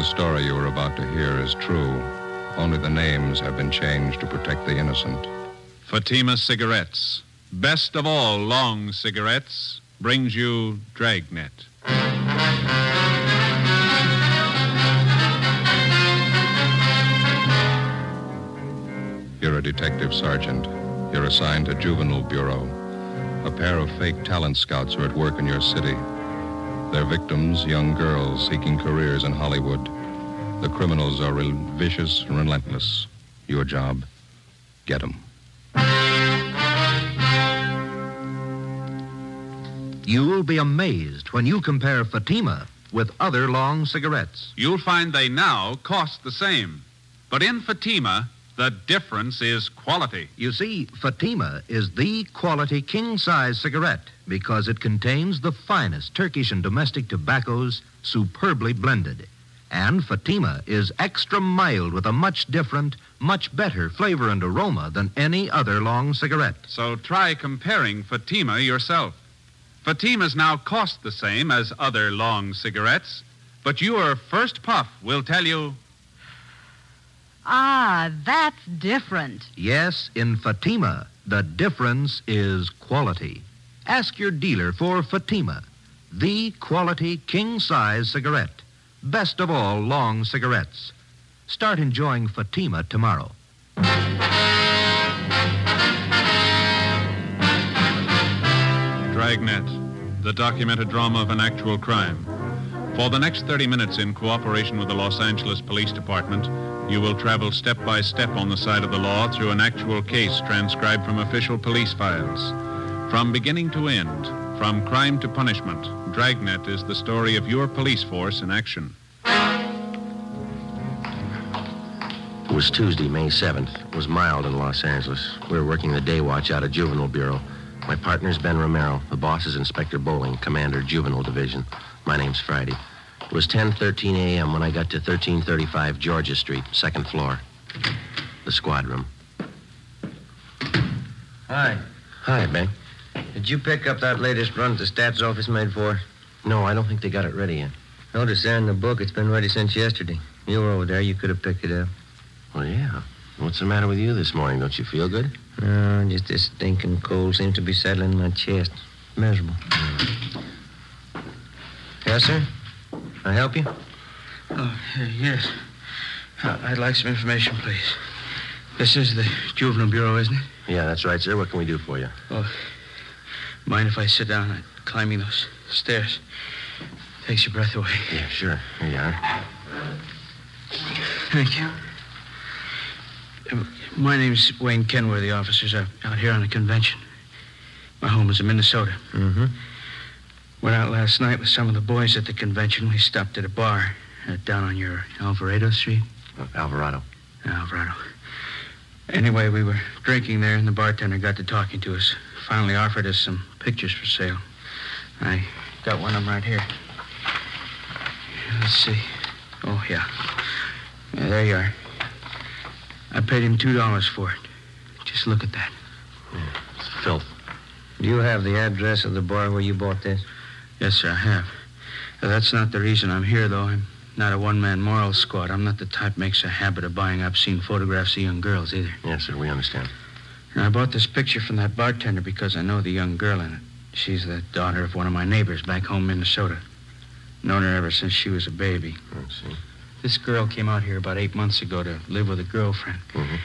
The story you are about to hear is true. Only the names have been changed to protect the innocent. Fatima Cigarettes, best of all long cigarettes, brings you Dragnet. You're a detective sergeant. You're assigned to Juvenile Bureau. A pair of fake talent scouts are at work in your city. Their victims, young girls seeking careers in Hollywood. The criminals are vicious and relentless. Your job, get them. You'll be amazed when you compare Fatima with other long cigarettes. You'll find they now cost the same. But in Fatima, the difference is quality. You see, Fatima is the quality king-size cigarette because it contains the finest Turkish and domestic tobaccos superbly blended. And Fatima is extra mild with a much different, much better flavor and aroma than any other long cigarette. So try comparing Fatima yourself. Fatimas now cost the same as other long cigarettes, but your first puff will tell you... Ah, that's different. Yes, in Fatima, the difference is quality. Ask your dealer for Fatima, the quality king-size cigarette. Best of all long cigarettes. Start enjoying Fatima tomorrow. Dragnet, the documented drama of an actual crime. For the next 30 minutes, in cooperation with the Los Angeles Police Department, you will travel step by step on the side of the law through an actual case transcribed from official police files. From beginning to end, from crime to punishment, Dragnet is the story of your police force in action. It was Tuesday, May 7th. It was mild in Los Angeles. We were working the day watch out of Juvenile Bureau. My partner's Ben Romero. The boss is Inspector Bowling, Commander, Juvenile Division. My name's Friday. It was 10:13 a.m. when I got to 1335 Georgia Street, second floor. The squad room. Hi. Hi, Ben. Did you pick up that latest run the stats office made for us? No, I don't think they got it ready yet. Notice there in the book it's been ready since yesterday. You were over there. You could have picked it up. Well, yeah. What's the matter with you this morning? Don't you feel good? No, just this stinking cold seems to be settling in my chest. Miserable. Yes, sir? Can I help you? Oh, yes. I'd like some information, please. This is the Juvenile Bureau, isn't it? Yeah, that's right, sir. What can we do for you? Oh, mind if I sit down? I'm climbing those stairs. Takes your breath away. Yeah, sure. Here you are. Thank you. My name's Wayne Kenworthy, officers. I'm out here on a convention. My home is in Minnesota. Mm-hmm. Went out last night with some of the boys at the convention. We stopped at a bar down on your Alvarado Street. Alvarado. Alvarado. Anyway, we were drinking there, and the bartender got to talking to us. Finally offered us some pictures for sale. I got one of them right here. Let's see. Oh, yeah. There you are. I paid him $2 for it. Just look at that. Yeah, it's filth. Do you have the address of the bar where you bought this? Yes, sir, I have. That's not the reason I'm here, though. I'm not a one-man moral squad. I'm not the type makes a habit of buying obscene photographs of young girls, either. Yes, sir, we understand. And I bought this picture from that bartender because I know the young girl in it. She's the daughter of one of my neighbors back home in Minnesota. Known her ever since she was a baby. I see. This girl came out here about 8 months ago to live with a girlfriend. Mm-hmm.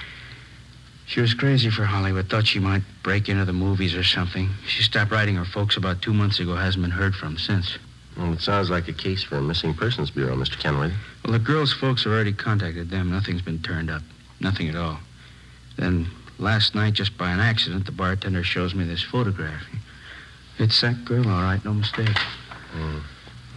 She was crazy for Hollywood, thought she might break into the movies or something. She stopped writing her folks about 2 months ago, hasn't been heard from since. Well, it sounds like a case for a missing persons bureau, Mr. Kenworthy. Well, the girl's folks have already contacted them. Nothing's been turned up. Nothing at all. Then last night, just by an accident, the bartender shows me this photograph. It's that girl, all right, no mistake. Mm.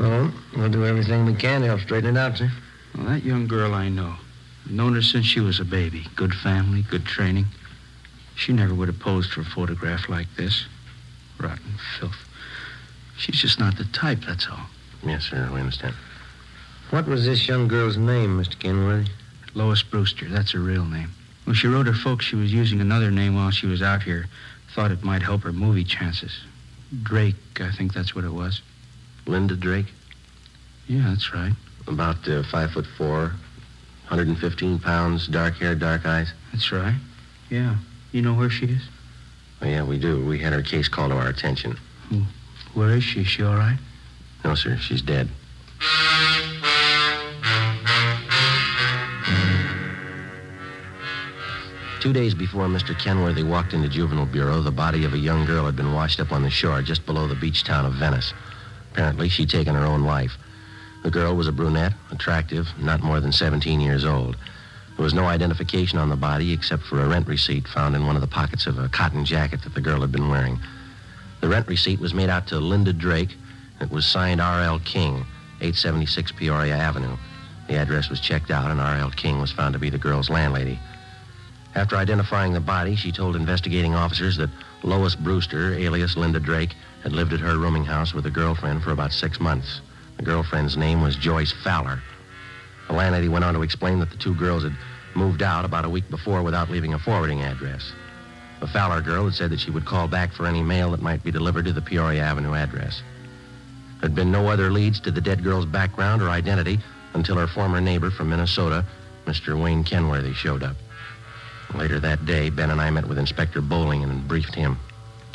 Well, we'll do everything we can to help straighten it out, sir. Well, that young girl I know. I've known her since she was a baby. Good family, good training. She never would have posed for a photograph like this. Rotten filth. She's just not the type, that's all. Yes, sir, we understand. What was this young girl's name, Mr. Kenworthy? Lois Brewster, that's her real name. When she wrote her folks, she was using another name while she was out here. Thought it might help her movie chances. Drake, I think that's what it was. Linda Drake? Yeah, that's right. About 5'4", 115 pounds, dark hair, dark eyes. That's right. Yeah. You know where she is? Oh, yeah, we do. We had her case called to our attention. Where is she? Is she all right? No, sir. She's dead. 2 days before Mr. Kenworthy walked into Juvenile Bureau, the body of a young girl had been washed up on the shore just below the beach town of Venice. Apparently, she'd taken her own life. The girl was a brunette, attractive, not more than 17 years old. There was no identification on the body except for a rent receipt found in one of the pockets of a cotton jacket that the girl had been wearing. The rent receipt was made out to Linda Drake. It was signed R.L. King, 876 Peoria Avenue. The address was checked out, and R.L. King was found to be the girl's landlady. After identifying the body, she told investigating officers that Lois Brewster, alias Linda Drake, had lived at her rooming house with a girlfriend for about 6 months. The girlfriend's name was Joyce Fowler. The landlady went on to explain that the two girls had moved out about a week before without leaving a forwarding address. The Fowler girl had said that she would call back for any mail that might be delivered to the Peoria Avenue address. There had been no other leads to the dead girl's background or identity until her former neighbor from Minnesota, Mr. Wayne Kenworthy, showed up. Later that day, Ben and I met with Inspector Bowling and briefed him.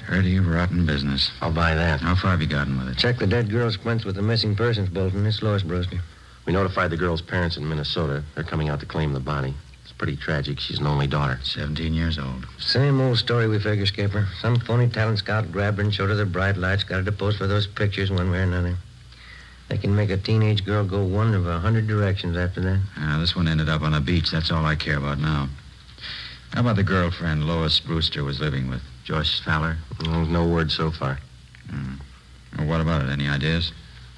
Dirty, rotten business. I'll buy that. How far have you gotten with it? Check the dead girl's quince with the missing persons bulletin. It's Lois Brewster. We notified the girl's parents in Minnesota. They're coming out to claim the body. It's pretty tragic. She's an only daughter. 17 years old. Same old story, we figure, Skipper. Some phony talent scout grabbed her and showed her the bright lights, got her to pose for those pictures one way or another. They can make a teenage girl go one of 100 directions after that. This one ended up on a beach. That's all I care about now. How about the girlfriend Lois Brewster was living with? Joyce Fowler? No word so far. Well, what about it? Any ideas?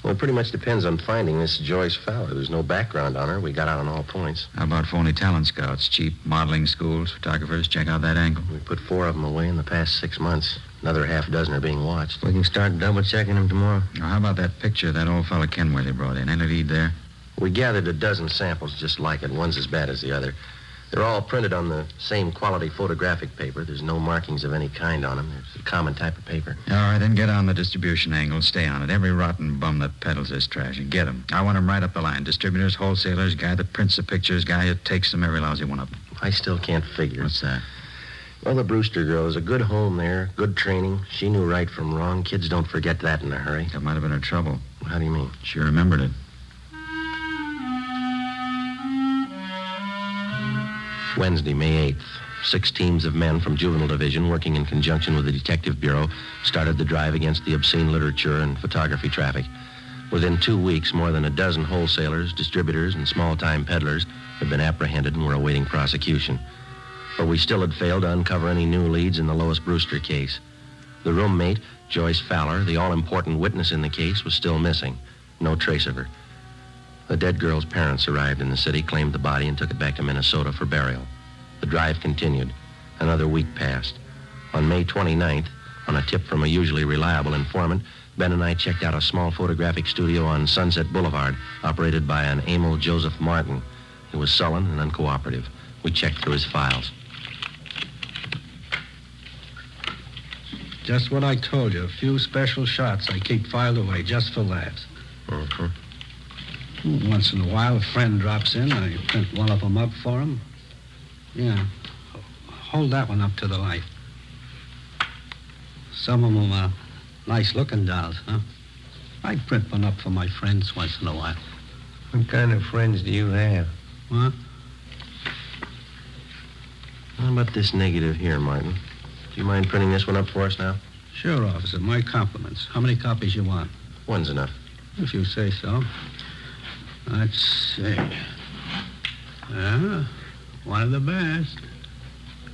Well, it pretty much depends on finding this Joyce Fowler. There's no background on her. We got out on all points. How about phony talent scouts? Cheap modeling schools, photographers? Check out that angle. We put 4 of them away in the past 6 months. Another half dozen are being watched. We can start double-checking them tomorrow. Now, how about that picture that old fellow Kenworthy brought in? Any lead there? We gathered a dozen samples just like it. One's as bad as the other. They're all printed on the same quality photographic paper. There's no markings of any kind on them. It's a common type of paper. All right, then get on the distribution angle. Stay on it. Every rotten bum that peddles this trash, and get them. I want them right up the line. Distributors, wholesalers, guy that prints the pictures, guy that takes them, every lousy one of them. I still can't figure. What's that? Well, the Brewster girl is a good home there, good training. She knew right from wrong. Kids don't forget that in a hurry. That might have been her trouble. How do you mean? She remembered it. Wednesday, May 8th. 6 teams of men from Juvenile Division, working in conjunction with the Detective Bureau, started the drive against the obscene literature and photography traffic. Within 2 weeks, more than a dozen wholesalers, distributors, and small-time peddlers had been apprehended and were awaiting prosecution. But we still had failed to uncover any new leads in the Lois Brewster case. The roommate, Joyce Fowler, the all-important witness in the case, was still missing. No trace of her. The dead girl's parents arrived in the city, claimed the body, and took it back to Minnesota for burial. The drive continued. Another week passed. On May 29th, on a tip from a usually reliable informant, Ben and I checked out a small photographic studio on Sunset Boulevard, operated by an Emil Joseph Martin. He was sullen and uncooperative. We checked through his files. Just what I told you. A few special shots I keep filed away just for laughs. Mm-hmm. Once in a while, a friend drops in. I print one of them up for him. Yeah. Hold that one up to the light. Some of them are nice-looking dolls, huh? I print one up for my friends once in a while. What kind of friends do you have? What? How about this negative here, Martin? Do you mind printing this one up for us now? Sure, officer. My compliments. How many copies you want? One's enough. If you say so. Let's see. Yeah, one of the best.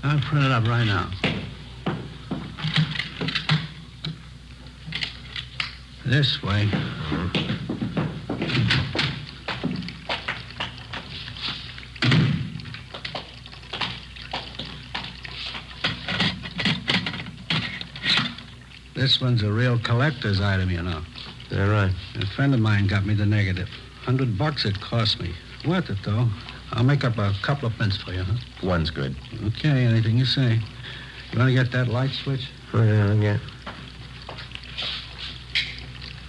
I'll print it up right now. This way. This one's a real collector's item, you know. Is that right? A friend of mine got me the negative. $100 it cost me. Worth it, though. I'll make up a couple of prints for you, huh? One's good. Okay, anything you say. You want to get that light switch? Oh, yeah.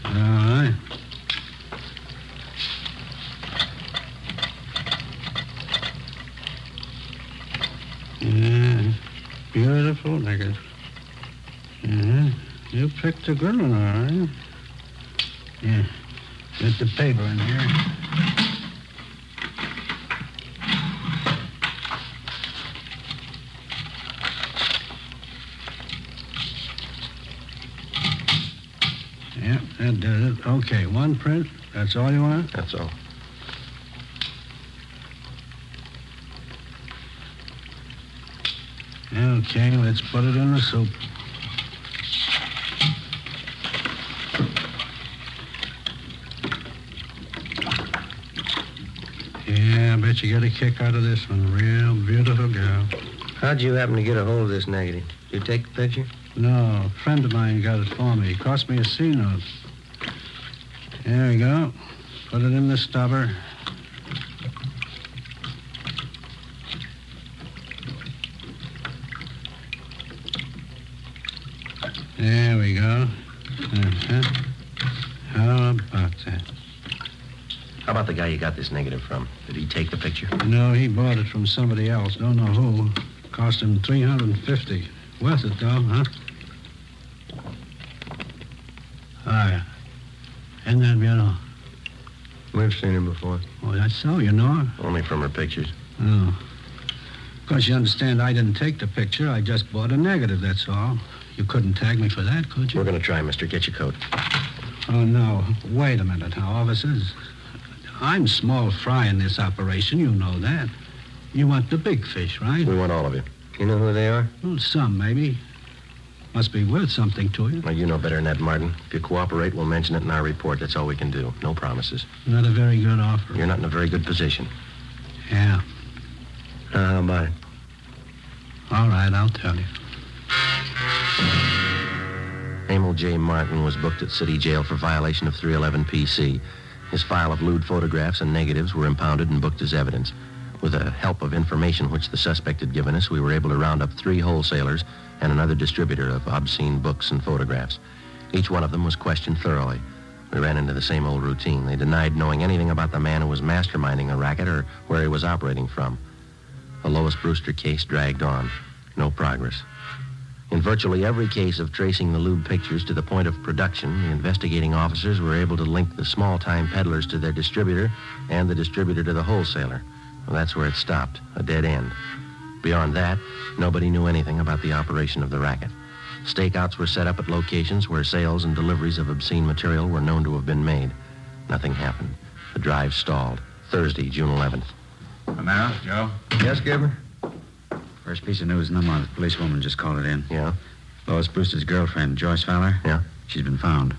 All right. Beautiful negative. You picked a good one, all right. Yeah. Get the paper in here. Yep, that does it. Okay, one print. That's all you want? That's all. Okay, let's put it in the soup. Yeah, I bet you get a kick out of this one. Real beautiful girl. How'd you happen to get a hold of this negative? Did you take the picture? No, a friend of mine got it for me. He cost me a C-note. There we go. Put it in the stubber. There we go. How about that? How about the guy you got this negative from? Did he take the picture? No, he bought it from somebody else. Don't know who. Cost him $350. Worth it, though, huh? Hi. Isn't that beautiful? We've seen her before. Oh, that's so? You know her? Only from her pictures. Oh. Of course, you understand I didn't take the picture. I just bought a negative, that's all. You couldn't tag me for that, could you? We're going to try, mister. Get your coat. Oh, no. Wait a minute now, officers. I'm small fry in this operation. You know that. You want the big fish, right? We want all of you. You know who they are? Well, some, maybe. Must be worth something to you. Well, you know better than that, Martin. If you cooperate, we'll mention it in our report. That's all we can do. No promises. Not a very good offer. You're not in a very good position. Yeah. How about it? All right, I'll tell you. Emil J. Martin was booked at city jail for violation of 311 PC. His file of lewd photographs and negatives were impounded and booked as evidence. With the help of information which the suspect had given us, we were able to round up 3 wholesalers and another distributor of obscene books and photographs. Each one of them was questioned thoroughly. We ran into the same old routine. They denied knowing anything about the man who was masterminding the racket or where he was operating from. The Lois Brewster case dragged on. No progress. In virtually every case of tracing the lewd pictures to the point of production, the investigating officers were able to link the small-time peddlers to their distributor and the distributor to the wholesaler. Well, that's where it stopped, a dead end. Beyond that, nobody knew anything about the operation of the racket. Stakeouts were set up at locations where sales and deliveries of obscene material were known to have been made. Nothing happened. The drive stalled. Thursday, June 11th. Well, now, Joe. Yes, Skipper? First piece of news in the month. Policewoman just called it in. Yeah? Lois Brewster's girlfriend, Joyce Fowler. Yeah? She's been found.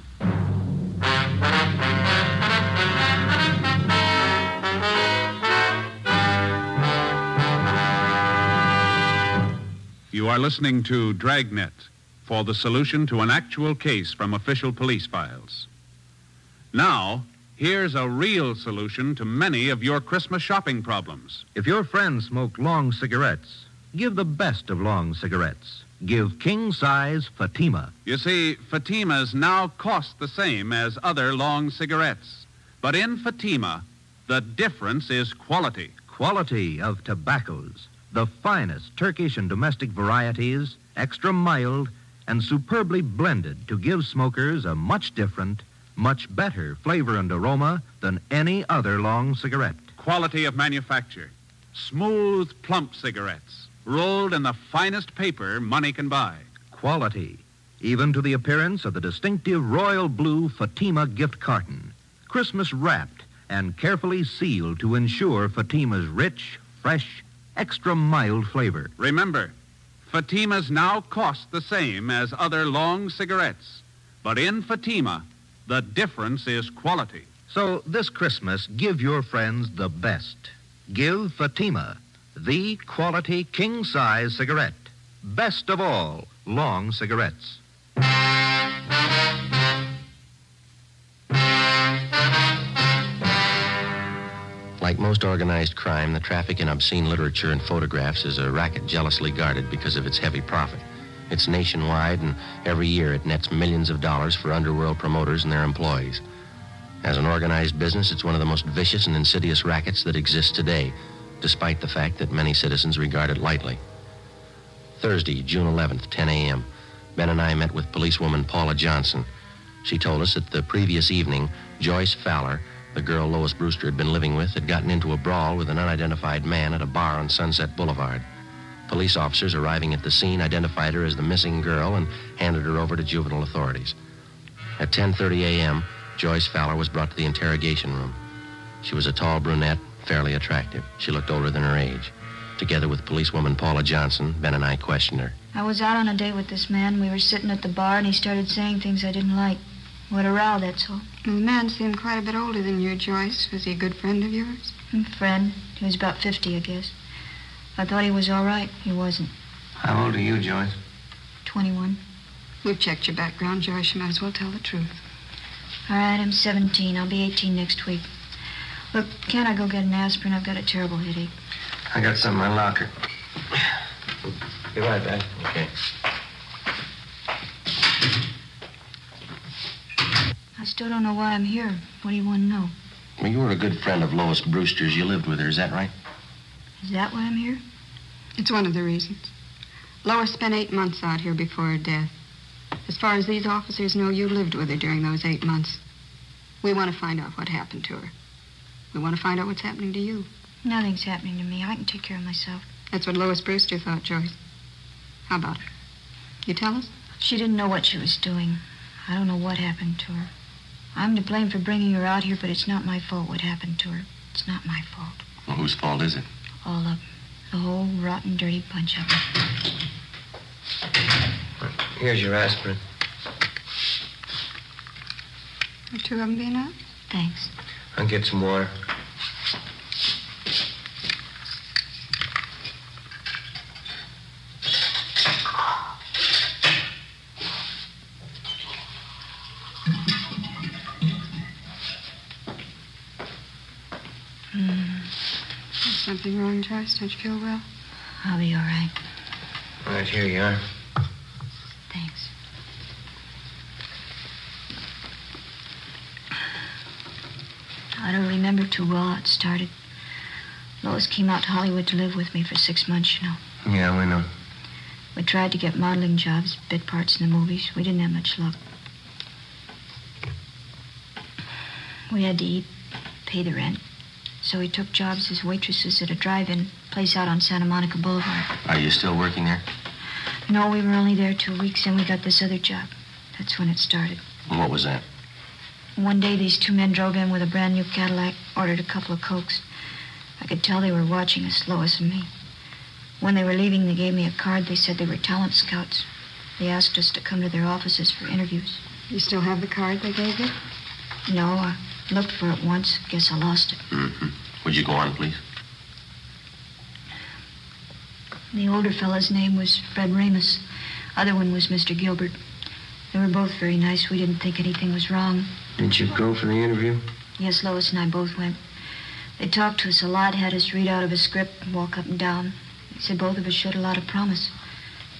You are listening to Dragnet for the solution to an actual case from official police files. Now, here's a real solution to many of your Christmas shopping problems. If your friends smoke long cigarettes, give the best of long cigarettes. Give king-size Fatima. You see, Fatimas now cost the same as other long cigarettes. But in Fatima, the difference is quality. Quality of tobaccos. The finest Turkish and domestic varieties, extra mild, and superbly blended to give smokers a much different, much better flavor and aroma than any other long cigarette. Quality of manufacture. Smooth, plump cigarettes, rolled in the finest paper money can buy. Quality, even to the appearance of the distinctive royal blue Fatima gift carton. Christmas wrapped and carefully sealed to ensure Fatima's rich, fresh, extra mild flavor. Remember, Fatimas now cost the same as other long cigarettes. But in Fatima, the difference is quality. So this Christmas, give your friends the best. Give Fatima, the quality king-size cigarette. Best of all long cigarettes. Like most organized crime, the traffic in obscene literature and photographs is a racket jealously guarded because of its heavy profit. It's nationwide, and every year it nets millions of dollars for underworld promoters and their employees. As an organized business, it's one of the most vicious and insidious rackets that exists today, despite the fact that many citizens regard it lightly. Thursday, June 11th, 10 a.m. Ben and I met with policewoman Paula Johnson. She told us that the previous evening, Joyce Fowler, the girl Lois Brewster had been living with, had gotten into a brawl with an unidentified man at a bar on Sunset Boulevard. Police officers arriving at the scene identified her as the missing girl and handed her over to juvenile authorities. At 10:30 a.m., Joyce Fowler was brought to the interrogation room. She was a tall brunette, fairly attractive. She looked older than her age. Together with policewoman Paula Johnson, Ben and I questioned her. I was out on a date with this man. We were sitting at the bar, and he started saying things I didn't like. What a row, that's all. The man seemed quite a bit older than you, Joyce. Was he a good friend of yours? Friend. He was about 50, I guess. I thought he was all right. He wasn't. How old are you, Joyce? 21. We've checked your background, Joyce. You might as well tell the truth. All right, I'm 17. I'll be 18 next week. Look, can't I go get an aspirin? I've got a terrible headache. I got some in my locker. Be right back. Okay. I still don't know why I'm here. What do you want to know? Well, you were a good friend of Lois Brewster's. You lived with her, is that right? Is that why I'm here? It's one of the reasons. Lois spent 8 months out here before her death. As far as these officers know, you lived with her during those 8 months. We want to find out what happened to her. We want to find out what's happening to you. Nothing's happening to me. I can take care of myself. That's what Lois Brewster thought, Joyce. How about it? You tell us? She didn't know what she was doing. I don't know what happened to her. I'm to blame for bringing her out here, but it's not my fault what happened to her. It's not my fault. Well, whose fault is it? All of them. The whole rotten, dirty bunch of them. Here's your aspirin. Are 2 of them be enough? Thanks. I'll get some water. Is something wrong, Joyce? Don't you feel well? I'll be all right. All right, here you are. Thanks. I don't remember too well how it started. Lois came out to Hollywood to live with me for 6 months, you know. Yeah, we know. We tried to get modeling jobs, bit parts in the movies. We didn't have much luck. We had to eat, pay the rent. So we took jobs as waitresses at a drive-in place out on Santa Monica Boulevard. Are you still working there? No, we were only there 2 weeks, and we got this other job. That's when it started. And what was that? One day, these 2 men drove in with a brand new Cadillac, ordered a couple of Cokes. I could tell they were watching us, Lois and me. When they were leaving, they gave me a card. They said they were talent scouts. They asked us to come to their offices for interviews. You still have the card they gave you? No, I looked for it once. Guess I lost it. Mm-hmm. Would you go on, please? The older fellow's name was Fred Ramus. Other one was Mr. Gilbert. They were both very nice. We didn't think anything was wrong. Didn't you go for the interview? Yes, Lois and I both went. They talked to us a lot, had us read out of a script and walk up and down. They said both of us showed a lot of promise.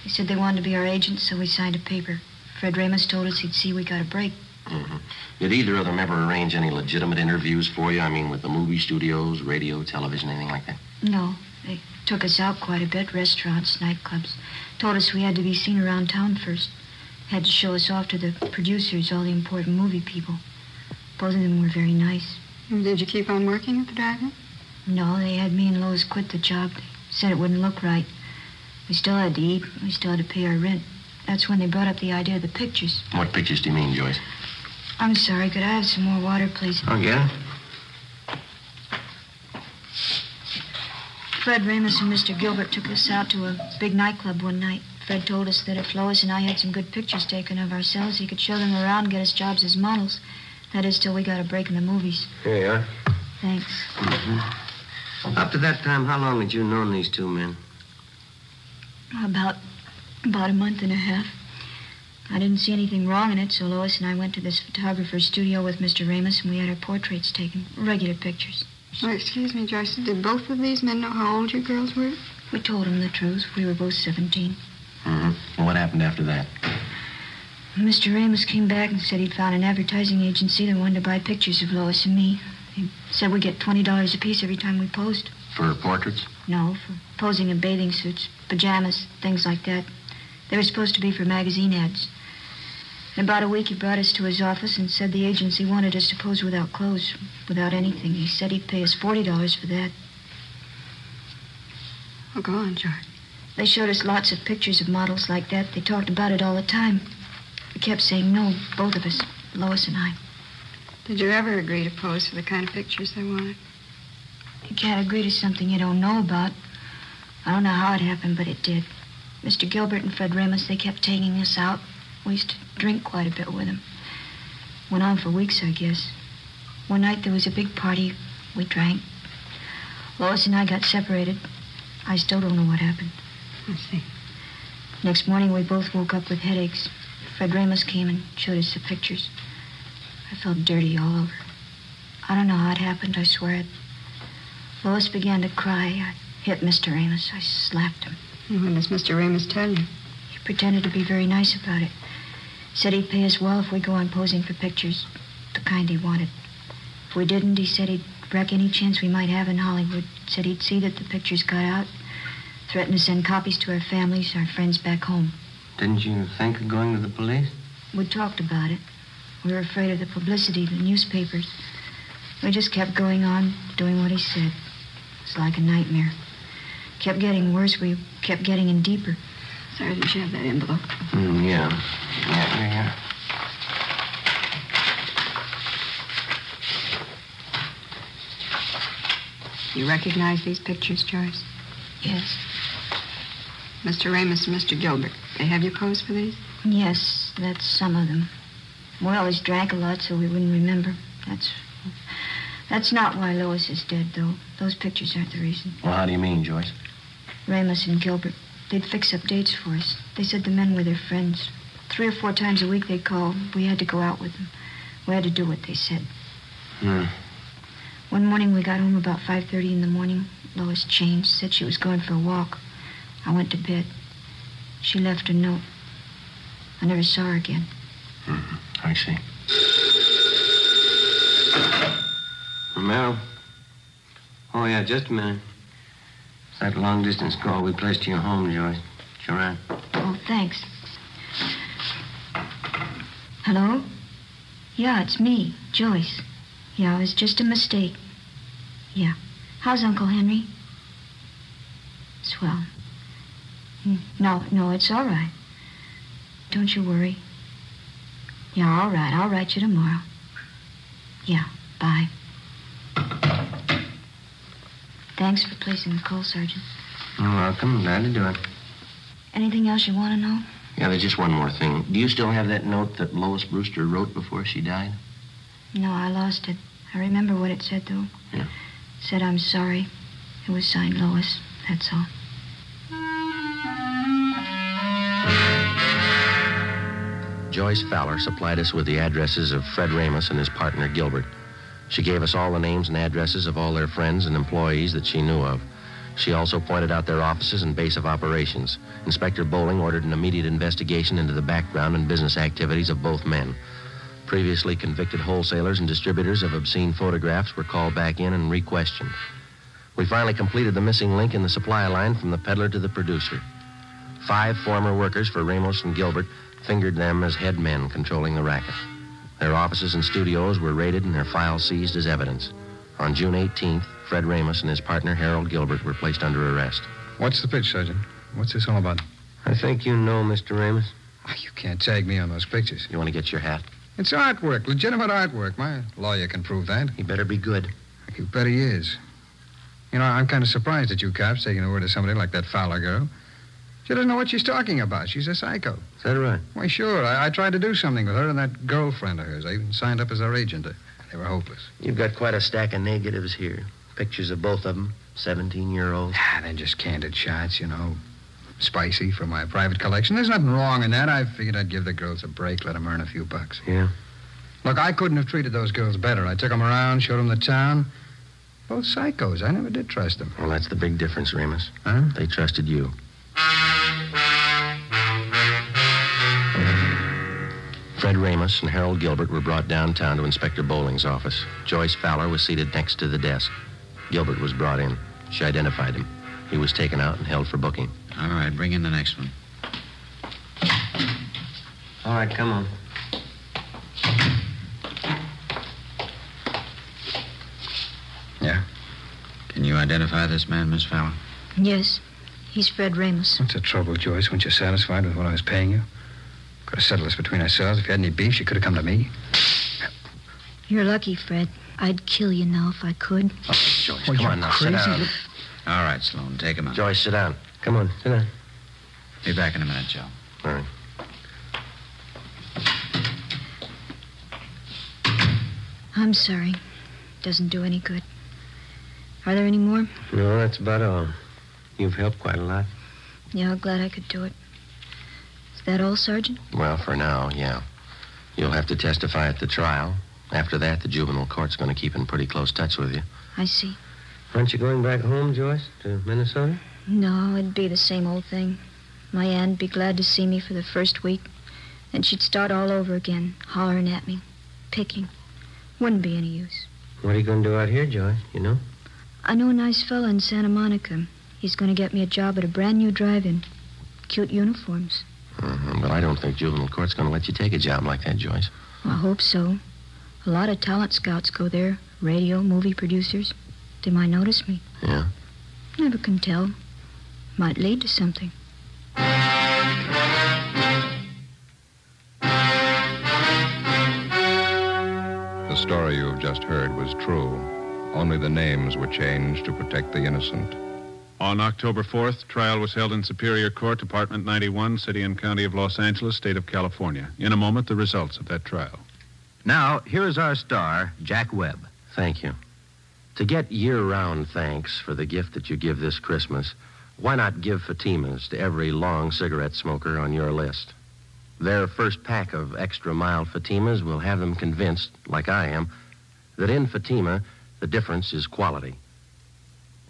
They said they wanted to be our agents, so we signed a paper. Fred Ramus told us he'd see we got a break. Mm-hmm. Did either of them ever arrange any legitimate interviews for you? I mean, with the movie studios, radio, television, anything like that? No. They took us out quite a bit, restaurants, nightclubs. Told us we had to be seen around town first. Had to show us off to the producers, all the important movie people. Both of them were very nice. Did you keep on working at the drive-in? No, they had me and Lois quit the job. They said it wouldn't look right. We still had to eat. We still had to pay our rent. That's when they brought up the idea of the pictures. What pictures do you mean, Joyce? I'm sorry. Could I have some more water, please? Oh, yeah? Fred Ramus and Mr. Gilbert took us out to a big nightclub one night. Fred told us that if Lois and I had some good pictures taken of ourselves, he could show them around and get us jobs as models. That is, till we got a break in the movies. Here you are. Thanks. Mm-hmm. Up to that time, how long had you known these 2 men? About a month and a half. I didn't see anything wrong in it, so Lois and I went to this photographer's studio with Mr. Ramus, and we had our portraits taken. Regular pictures. Oh, excuse me, Joyce. Did both of these men know how old you girls were? We told them the truth. We were both 17. Mm-hmm. And what happened after that? Mr. Ramus came back and said he'd found an advertising agency that wanted to buy pictures of Lois and me. He said we'd get $20 apiece every time we posed. For portraits? No, for posing in bathing suits, pajamas, things like that. They were supposed to be for magazine ads. In about a week, he brought us to his office and said the agency wanted us to pose without clothes, without anything. He said he'd pay us $40 for that. Oh, go on, George. They showed us lots of pictures of models like that. They talked about it all the time. We kept saying no, both of us, Lois and I. Did you ever agree to pose for the kind of pictures they wanted? You can't agree to something you don't know about. I don't know how it happened, but it did. Mr. Gilbert and Fred Ramos, they kept taking us out. We used to drink quite a bit with them. Went on for weeks, I guess. One night there was a big party. We drank. Lois and I got separated. I still don't know what happened. I see. Next morning, we both woke up with headaches. Fred Ramos came and showed us the pictures. I felt dirty all over. I don't know how it happened, I swear it. Lois began to cry. I hit Mr. Ramos. I slapped him. And what does Mr. Ramos tell you? He pretended to be very nice about it. Said he'd pay us well if we go on posing for pictures, the kind he wanted. If we didn't, he said he'd wreck any chance we might have in Hollywood. Said he'd see that the pictures got out. Threatened to send copies to our families, our friends back home. Didn't you think of going to the police? We talked about it. We were afraid of the publicity, the newspapers. We just kept going on, doing what he said. It's like a nightmare. Kept getting worse. We kept getting in deeper. Sergeant, you have that envelope? Yeah. Yeah. You recognize these pictures, Joyce? Yes. Mr. Ramos and Mr. Gilbert, they have you pose for these? Yes, that's some of them. We always drank a lot, so we wouldn't remember. That's not why Lois is dead, though. Those pictures aren't the reason. Well, how do you mean, Joyce? Ramos and Gilbert, they'd fix up dates for us. They said the men were their friends. 3 or 4 times a week they'd call. We had to go out with them. We had to do what they said. One morning we got home about 5:30 in the morning. Lois changed, said she was going for a walk. I went to bed. She left a note. I never saw her again. I see. Romero? Oh, yeah, just a minute. It's that long-distance call we placed to your home, Joyce. Sure am. Oh, thanks. Hello? Yeah, it's me, Joyce. Yeah, it was just a mistake. Yeah. How's Uncle Henry? Swell. No, it's all right. Don't you worry. Yeah, all right. I'll write you tomorrow. Yeah, bye. Thanks for placing the call, Sergeant. You're welcome. Glad to do it. Anything else you want to know? Yeah, there's just one more thing. Do you still have that note that Lois Brewster wrote before she died? No, I lost it. I remember what it said, though. Yeah. It said, I'm sorry. It was signed Lois. That's all. Joyce Fowler supplied us with the addresses of Fred Ramos and his partner, Gilbert. She gave us all the names and addresses of all their friends and employees that she knew of. She also pointed out their offices and base of operations. Inspector Bowling ordered an immediate investigation into the background and business activities of both men. Previously convicted wholesalers and distributors of obscene photographs were called back in and re-questioned. We finally completed the missing link in the supply line from the peddler to the producer. 5 former workers for Ramos and Gilbert fingered them as head men controlling the racket. Their offices and studios were raided and their files seized as evidence. On June 18th, Fred Ramos and his partner, Harold Gilbert, were placed under arrest. What's the pitch, Sergeant? What's this all about? I think you know, Mr. Ramos. You can't tag me on those pictures. You want to get your hat? It's artwork, legitimate artwork. My lawyer can prove that. He better be good. You bet he is. You know, I'm kind of surprised at you cops taking the word of somebody like that Fowler girl. She doesn't know what she's talking about. She's a psycho. Is that right? Why, sure. I tried to do something with her and that girlfriend of hers. I even signed up as her agent. They were hopeless. You've got quite a stack of negatives here. Pictures of both of them, 17-year-olds. They're just candid shots, you know. Spicy for my private collection. There's nothing wrong in that. I figured I'd give the girls a break, let them earn a few bucks. Yeah? Look, I couldn't have treated those girls better. I took them around, showed them the town. Both psychos. I never did trust them. Well, that's the big difference, Ramos. Huh? They trusted you. Fred Ramos and Harold Gilbert were brought downtown to Inspector Bowling's office. Joyce Fowler was seated next to the desk. Gilbert was brought in. She identified him. He was taken out and held for booking. All right, bring in the next one. All right, come on. Yeah? Can you identify this man, Miss Fowler? Yes, he's Fred Ramos. What's the trouble, Joyce? Weren't you satisfied with what I was paying you? Could have settled this between ourselves. If you had any beef, you could have come to me. You're lucky, Fred. I'd kill you now if I could. Oh, Joyce, Oh, come you're on now, crazy. sit down. All right, Sloan, take him out. Joyce, sit down. Come on, sit down. Be back in a minute, Joe. All right. I'm sorry. Doesn't do any good. Are there any more? No, that's about all. You've helped quite a lot. Yeah, glad I could do it. Is that all, Sergeant? Well, for now, yeah. You'll have to testify at the trial. After that, the juvenile court's going to keep in pretty close touch with you. I see. Aren't you going back home, Joyce, to Minnesota? No, it'd be the same old thing. My aunt'd be glad to see me for the first week. Then she'd start all over again, hollering at me, picking. Wouldn't be any use. What are you going to do out here, Joyce, you know? I know a nice fella in Santa Monica. He's going to get me a job at a brand new drive-in. Cute uniforms. But I don't think juvenile court's going to let you take a job like that, Joyce. I hope so. A lot of talent scouts go there. Radio, movie producers. They might notice me. Yeah? Never can tell. Might lead to something. The story you've just heard was true. Only the names were changed to protect the innocent. On October 4th, trial was held in Superior Court, Department 91, City and County of Los Angeles, State of California. In a moment, the results of that trial. Now, here is our star, Jack Webb. Thank you. To get year-round thanks for the gift that you give this Christmas, why not give Fatimas to every long cigarette smoker on your list? Their first pack of extra mild Fatimas will have them convinced, like I am, that in Fatima, the difference is quality.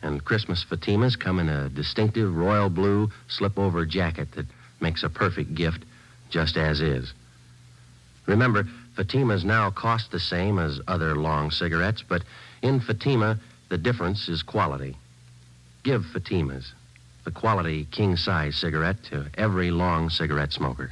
And Christmas Fatimas come in a distinctive royal blue slip-over jacket that makes a perfect gift just as is. Remember, Fatimas now cost the same as other long cigarettes, but in Fatima, the difference is quality. Give Fatimas, the quality king-size cigarette, to every long cigarette smoker.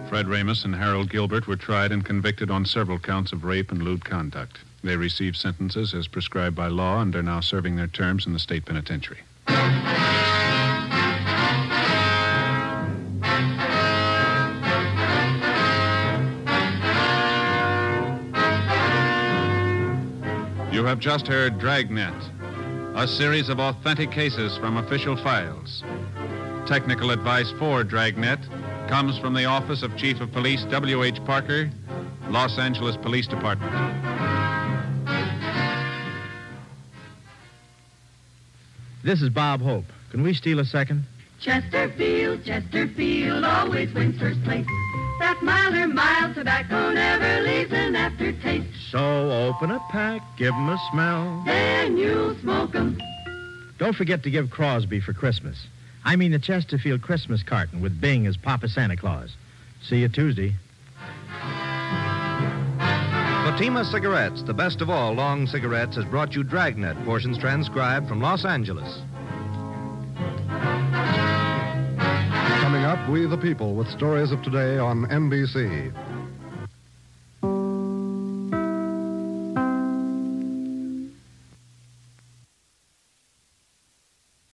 Fred Ramos and Harold Gilbert were tried and convicted on several counts of rape and lewd conduct. They received sentences as prescribed by law and are now serving their terms in the state penitentiary. You have just heard Dragnet, a series of authentic cases from official files. Technical advice for Dragnet comes from the Office of Chief of Police W.H. Parker, Los Angeles Police Department. This is Bob Hope. Can we steal a second? Chesterfield always wins first place. That milder mild tobacco never leaves an aftertaste. So open a pack, give 'em a smell. Then you'll smoke 'em. Don't forget to give Crosby for Christmas. I mean the Chesterfield Christmas carton with Bing as Papa Santa Claus. See you Tuesday. Fatima Cigarettes, the best of all long cigarettes, has brought you Dragnet, portions transcribed from Los Angeles. Coming up, We the People with stories of today on NBC.